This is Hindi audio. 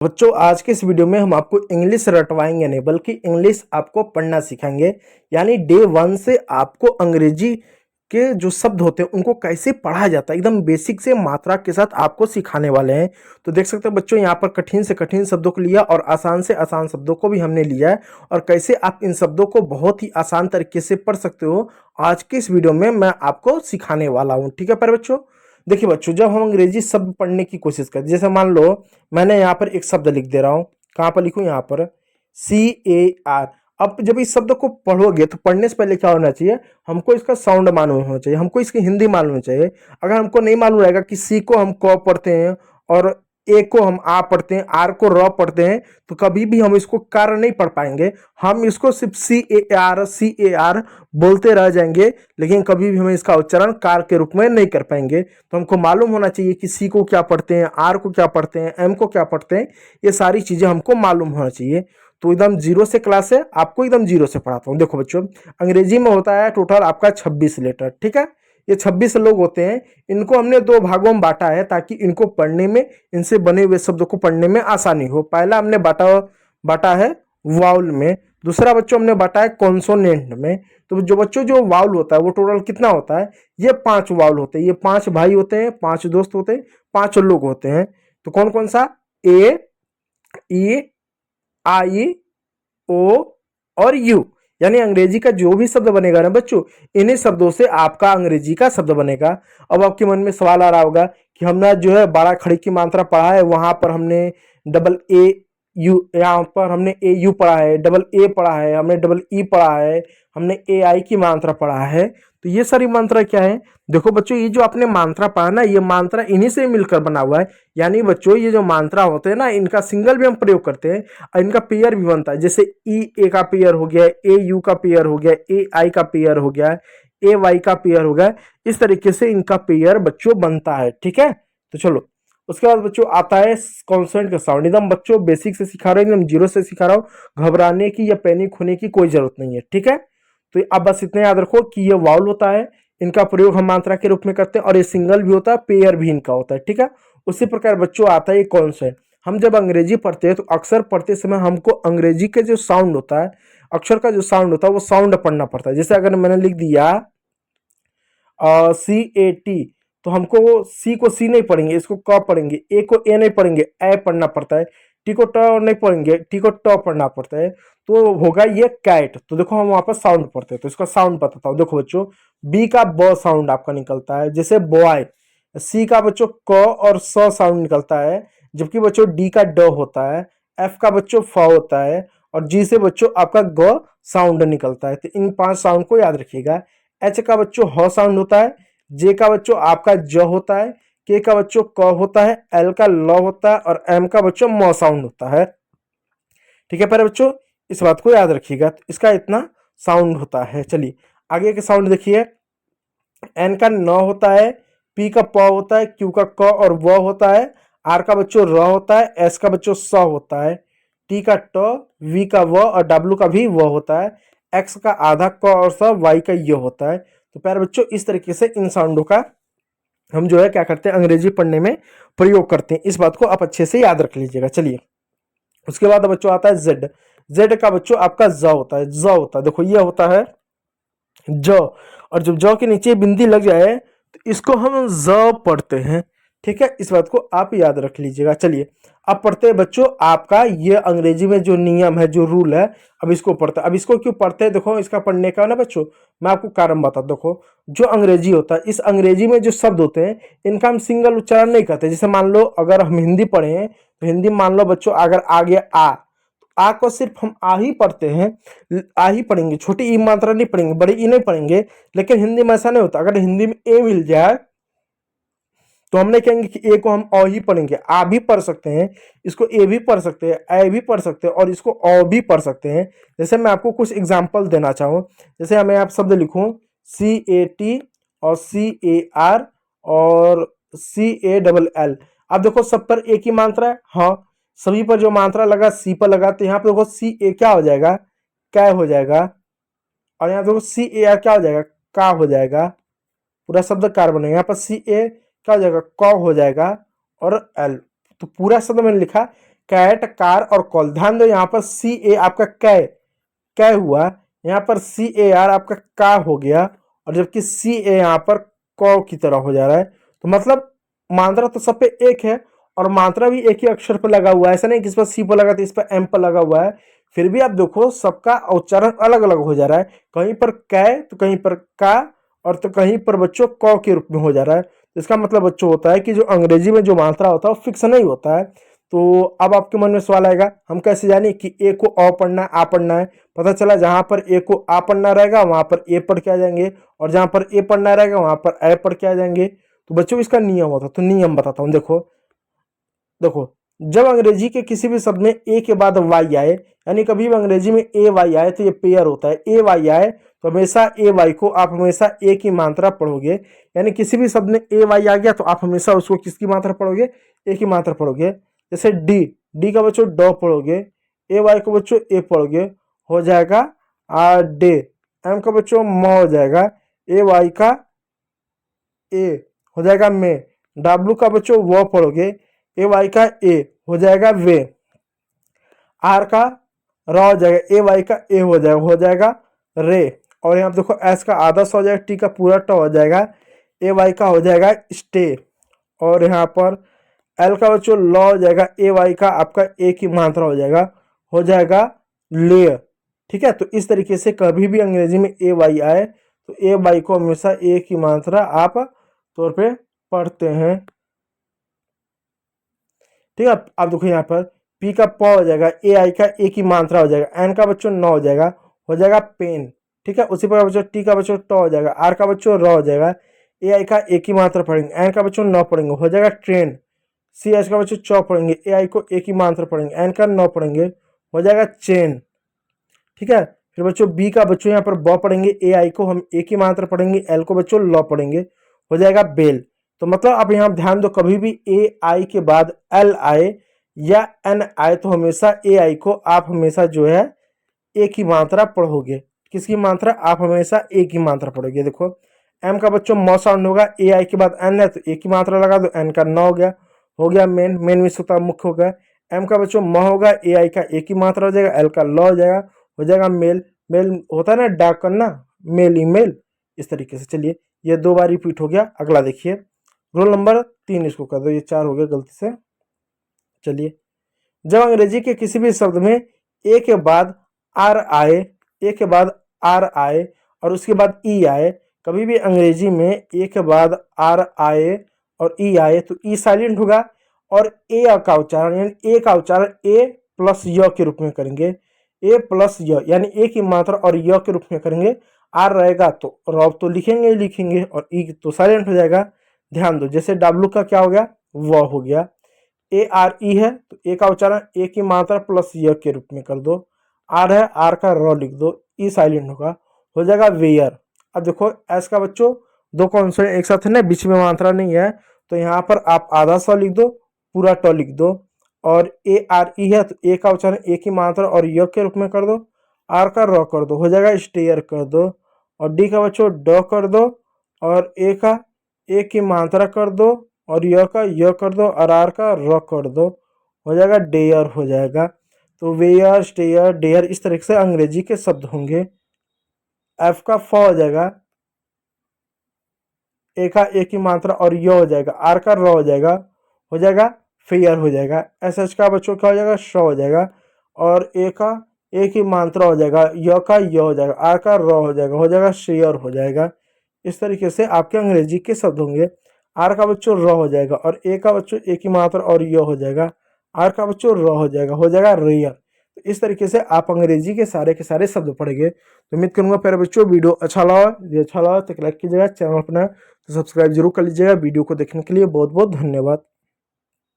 बच्चों आज के इस वीडियो में हम आपको इंग्लिश रटवाएंगे नहीं बल्कि इंग्लिश आपको पढ़ना सिखाएंगे। यानी डे 1 से आपको अंग्रेजी के जो शब्द होते हैं उनको कैसे पढ़ा जाता है एकदम बेसिक से मात्रा के साथ आपको सिखाने वाले हैं। तो देख सकते हैं बच्चों यहाँ पर कठिन से कठिन शब्दों को लिया और आसान से आसान शब्दों को भी हमने लिया है और कैसे आप इन शब्दों को बहुत ही आसान तरीके से पढ़ सकते हो आज के इस वीडियो में मैं आपको सिखाने वाला हूँ। ठीक है पर बच्चों देखिए बच्चों जब हम अंग्रेजी शब्द पढ़ने की कोशिश करते जैसे मान लो मैंने यहाँ पर एक शब्द लिख दे रहा हूँ। कहाँ पर लिखूँ? यहाँ पर CAR। अब जब इस शब्द को पढ़ोगे तो पढ़ने से पहले क्या होना चाहिए? हमको इसका साउंड मालूम होना चाहिए, हमको इसकी हिंदी मालूम होनी चाहिए। अगर हमको नहीं मालूम रहेगा कि सी को हम क पढ़ते हैं और ए को हम आ पढ़ते हैं, आर को र पढ़ते हैं, तो कभी भी हम इसको कार नहीं पढ़ पाएंगे। हम इसको सिर्फ CAR बोलते रह जाएंगे, लेकिन कभी भी हम इसका उच्चारण कार के रूप में नहीं कर पाएंगे। तो हमको मालूम होना चाहिए कि सी को क्या पढ़ते हैं, आर को क्या पढ़ते हैं, एम को क्या पढ़ते हैं, ये सारी चीज़ें हमको मालूम होना चाहिए। तो एकदम जीरो से क्लास है, आपको एकदम जीरो से पढ़ाता हूँ। देखो बच्चों अंग्रेजी में होता है टोटल आपका 26 लेटर। ठीक है, ये 26 लोग होते हैं। इनको हमने दो भागों में बांटा है ताकि इनको पढ़ने में, इनसे बने हुए शब्दों को पढ़ने में आसानी हो। पहला हमने बांटा है वाउल में, दूसरा बच्चों हमने बांटा है कॉन्सोनेंट में। तो जो बच्चों जो वाउल होता है वो टोटल कितना होता है? ये 5 वाउल होते हैं, ये 5 भाई होते हैं, 5 दोस्त होते हैं, 5 लोग होते हैं। तो कौन कौन सा? ए, ई, आई, ओ और यू। यानी अंग्रेजी का जो भी शब्द बनेगा ना बच्चों, इन्हीं शब्दों से आपका अंग्रेजी का शब्द बनेगा। अब आपके मन में सवाल आ रहा होगा कि हमने जो है 12 खड़ी की मात्रा पढ़ा है, वहां पर हमने डबल ए यू, यहाँ पर हमने ए यू पढ़ा है, डबल ए पढ़ा है, हमने डबल ई पढ़ा है, हमने ए आई की मात्रा पढ़ा है। तो ये सारी मात्रा क्या है? देखो बच्चों ये जो आपने मात्रा पढ़ा ना, ये मात्रा इन्हीं से मिलकर बना हुआ है। यानी बच्चों ये जो मात्रा होते हैं ना, इनका सिंगल भी हम प्रयोग करते हैं और इनका पेयर भी बनता है। जैसे ई ए का पेयर हो गया, ए यू का पेयर हो गया, ए आई का पेयर हो गया, ए वाई का पेयर हो गया। इस तरीके से इनका पेयर बच्चों बनता है। ठीक है, तो चलो उसके बाद बच्चों आता है कॉन्सोनेंट का साउंड। एकदम बच्चों बेसिक से सिखा रहा हूँ, एकदम जीरो से सिखा रहा हूँ, घबराने की या पैनिक होने की कोई जरूरत नहीं है। ठीक है, तो अब बस इतना याद रखो कि ये वाउल होता है, इनका प्रयोग हम मात्रा के रूप में करते हैं और ये सिंगल भी होता है, पेयर भी इनका होता है। ठीक है, उसी प्रकार बच्चों आता है कॉन्सोनेंट। हम जब अंग्रेजी पढ़ते हैं तो अक्सर पढ़ते समय हमको अंग्रेजी के जो साउंड होता है, अक्षर का जो साउंड होता है, वो साउंड पढ़ना पड़ता है। जैसे अगर मैंने लिख दिया CAT, तो हमको सी को सी नहीं पढ़ेंगे, इसको क पढ़ेंगे, ए को ए नहीं पढ़ेंगे, ए पढ़ना पड़ता है, टी को ट नहीं पढ़ेंगे, टी को ट पढ़ना पड़ता है। तो होगा ये कैट। तो देखो हम वहां पर साउंड पढ़ते हैं, तो इसका साउंड बताता हूँ। देखो बच्चों बी का ब साउंड आपका निकलता है, जैसे बॉय। सी का बच्चों क और स साउंड निकलता है, जबकि बच्चों डी का ड होता है, एफ का बच्चों फ होता है और जी से बच्चों आपका ग साउंड निकलता है। तो इन 5 साउंड को याद रखिएगा। एच का बच्चों ह साउंड होता है, जे का बच्चों आपका ज होता है, के का बच्चों क होता है, एल का ल होता है और एम का बच्चों म साउंड होता है। ठीक है पर बच्चों इस बात को याद रखिएगा, तो इसका इतना साउंड होता है। चलिए आगे के साउंड देखिए। एन का न होता है, पी का प होता है, क्यू का क और व होता है, आर का बच्चों र होता है, एस का बच्चों स होता है, टी का ट, वी का व और डब्ल्यू का भी व होता है, एक्स का आधा क और स, वाई का य होता है। तो प्यारे बच्चों इस तरीके से इन साउंडों का हम जो है क्या करते हैं, अंग्रेजी पढ़ने में प्रयोग करते हैं। इस बात को आप अच्छे से याद रख लीजिएगा। चलिए उसके बाद बच्चों आता है जेड। जेड का बच्चों आपका ज होता है, ज होता है। देखो ये होता है ज, और जब ज के नीचे बिंदी लग जाए तो इसको हम ज पढ़ते हैं। ठीक है, इस बात को आप याद रख लीजिएगा। चलिए अब पढ़ते हैं बच्चों आपका ये अंग्रेजी में जो नियम है, जो रूल है, अब इसको पढ़ते हैं। अब इसको क्यों पढ़ते हैं? देखो इसका पढ़ने का ना बच्चों मैं आपको कारण बता। देखो जो अंग्रेजी होता है, इस अंग्रेजी में जो शब्द होते हैं इनका हम सिंगल उच्चारण नहीं करते। जैसे मान लो अगर हम हिंदी पढ़े हैं तो हिंदी मान लो बच्चों अगर आ गया आ को सिर्फ हम आ ही पढ़ते हैं, आ ही पढ़ेंगे, छोटी ई मात्रा नहीं पढ़ेंगे, बड़ी ई नहीं पढ़ेंगे। लेकिन हिंदी में ऐसा नहीं होता। अगर हिंदी में ए मिल जाए तो हमने कहेंगे कि ए को हम अ ही पढ़ेंगे। आ भी पढ़ सकते हैं, इसको ए भी पढ़ सकते हैं, ए भी पढ़ सकते हैं और इसको अ भी पढ़ सकते हैं। जैसे मैं आपको कुछ एग्जांपल देना चाहूँ, जैसे मैं आप शब्द लिखूँ CAT और CAR और CALL। अब देखो सब पर ए की मात्रा है, हाँ सभी पर जो मात्रा लगा सी पर लगा, तो यहाँ पे देखो CA क्या हो जाएगा? कै हो जाएगा। और यहाँ देखो CAR क्या हो जाएगा? का हो जाएगा। पूरा शब्द कार बनेगा। यहाँ पर CA क्या हो जाएगा? क हो जाएगा और एल। तो पूरा शब्द मैंने लिखा कैट, कार और कॉल। ध्यान दो यहाँ पर सी ए आपका कै हुआ, यहाँ पर सी ए आर आपका का हो गया, और जबकि सी ए यहाँ पर कौ की तरह हो जा रहा है। तो मतलब मात्रा तो सब पे एक है और मात्रा भी एक ही अक्षर पर लगा हुआ है। ऐसा नहीं कि इस पर सी पर लगा तो इस पर एम पर लगा हुआ है, फिर भी आप देखो सबका उच्चारण अलग अलग हो जा रहा है। कहीं पर कै तो कहीं पर का, और तो कहीं पर बच्चों कौ के रूप में हो जा रहा है। तो इसका मतलब बच्चों होता है कि जो अंग्रेजी में जो मात्रा होता है वो फिक्स नहीं होता है। तो अब आपके मन में सवाल आएगा, हम कैसे जाने कि ए को अ पढ़ना है, आ पढ़ना है। पता चला जहां पर ए को आ पढ़ना रहेगा वहां पर ए पढ़ के आ जाएंगे, और जहां पर ए पढ़ना रहेगा वहां पर ए पढ़ के आ जाएंगे। तो बच्चों इसका नियम होता है, तो नियम बताता हूँ। देखो देखो, जब अंग्रेजी के किसी भी शब्द में ए के बाद वाई आए, यानी कभी भी अंग्रेजी में ए वाई आए तो ये पेयर होता है। ए वाई आए तो हमेशा ए वाई को आप हमेशा ए की मात्रा पढ़ोगे, यानी किसी भी शब्द में ए वाई आ गया तो आप हमेशा उसको किसकी मात्रा पढ़ोगे, ए की मात्रा पढ़ोगे। जैसे डी, डी का बच्चों ड पढ़ोगे, ए वाई को बच्चों ए पढ़ोगे, हो जाएगा डे। एम का बच्चों म हो जाएगा, ए वाई का ए हो जाएगा में। डब्लू का बच्चों वो पढ़ोगे, ए वाई का ए हो जाएगा वे। आर का र हो जाएगा, ए वाई का ए हो जाएगा रे। और यहाँ देखो एस का आधा स हो जाएगा, टी का पूरा ट हो जाएगा, ए वाई का हो जाएगा स्टे। और यहाँ पर एल का बच्चों ल हो जाएगा, ए वाई का आपका ए की मात्रा हो जाएगा ले। ठीक है, तो इस तरीके से कभी भी अंग्रेजी में ए वाई आए तो ए वाई को हमेशा ए की मात्रा आप तौर पे पढ़ते हैं। ठीक है, आप देखो यहाँ पर पी का प हो जाएगा, ए आई का ए की मात्रा हो जाएगा, एन का बच्चों न हो जाएगा पेन। ठीक है, उसी प्रकार बच्चों टी का बच्चों ट हो जाएगा, आर का बच्चों र हो जाएगा, ए आई का ए की मात्रा पढ़ेंगे, एन का बच्चों न पढ़ेंगे, हो जाएगा ट्रेन। सी एच का बच्चों च पढ़ेंगे, ए आई को ए की मात्रा पढ़ेंगे, एन का न पढ़ेंगे, हो जाएगा चेन। ठीक है, फिर बच्चों बी का बच्चों यहाँ पर ब पढ़ेंगे, ए आई को हम ए की मात्रा पढ़ेंगे, एल को बच्चों ल पढ़ेंगे, हो जाएगा बेल। तो मतलब आप यहाँ ध्यान दो, कभी भी ए आई के बाद एल आए या एन आए तो हमेशा ए आई को आप हमेशा जो है ए की मात्रा पढ़ोगे। किसकी मात्रा, आप हमेशा ए की मात्रा पढ़ोगे। देखो एम का बच्चों म साउंड होगा, ए आई के बाद एन है तो ए की मात्रा लगा दो, एन का न हो गया मेन, मेन में होता मुख्य हो गया। एम का बच्चों म होगा, ए आई का ए की मात्रा हो जाएगा, एल का ल हो जाएगा मेल। मेल होता है ना डाक करना, मेल ईमेल, इस तरीके से। चलिए ये 2 बार रिपीट हो गया। अगला देखिए, रोल नंबर 3 इसको कर दो, ये 4 हो गया गलती से। चलिए, जब अंग्रेजी के किसी भी शब्द में ए के बाद आर आए, ए के बाद आर आए और उसके बाद ई आए, कभी भी अंग्रेजी में ए के बाद आर आए और ई आए तो ई साइलेंट होगा, और ए का उच्चारण यानी ए का उच्चारण ए प्लस य के रूप में करेंगे। ए प्लस य यानी ए की मात्रा और य के रूप में करेंगे। आर रहेगा तो रॉब तो लिखेंगे ही लिखेंगे, और ई तो साइलेंट हो जाएगा। ध्यान दो, जैसे डब्लू का क्या हो गया, व हो गया। ए आर ई है तो ए का उच्चारण ए की मात्रा प्लस य के रूप में कर दो। आर है, आर का र लिख दो, ई साइलेंट होगा, हो जाएगा वेयर। अब देखो एस का बच्चों 2 कॉन्सोनेंट एक साथ है ना, बीच में मात्रा नहीं है, तो यहाँ पर आप आधा स लिख दो, पूरा ट लिख दो। और ए आर ई है तो ए का उच्चारण ए की मात्रा और य के रूप में कर दो, आर का र कर दो, हो जाएगा स्टेयर कर दो। और डी का बच्चों ड कर दो, और ए का ए की मात्रा कर दो, और य का य कर दो, और आर का र कर दो, हो जाएगा डेयर हो जाएगा। तो वेयर, स्टेयर, डेयर इस तरीके से अंग्रेजी के शब्द होंगे। एफ का फ हो जाएगा, ए का ए की मात्रा और य हो जाएगा, आर का र हो जाएगा फेयर हो जाएगा। एस एच का बच्चों क्या हो जाएगा, श हो जाएगा, और ए का ए की मात्रा हो जाएगा, य का य हो जाएगा, आर का र हो जाएगा शेयर हो जाएगा। इस तरीके से आपके अंग्रेजी के शब्द होंगे। आर का बच्चों र हो जाएगा, और ए का बच्चों ए की मात्रा और य हो जाएगा, आर का बच्चों र हो जाएगा रेयर। तो इस तरीके से आप अंग्रेजी के सारे शब्द पढ़ेंगे। तो उम्मीद करूंगा प्यारे बच्चों वीडियो अच्छा लगा, यदि अच्छा लगा तो लाइक कीजिएगा, चैनल अपना तो सब्सक्राइब जरूर कर लीजिएगा। वीडियो को देखने के लिए बहुत बहुत धन्यवाद।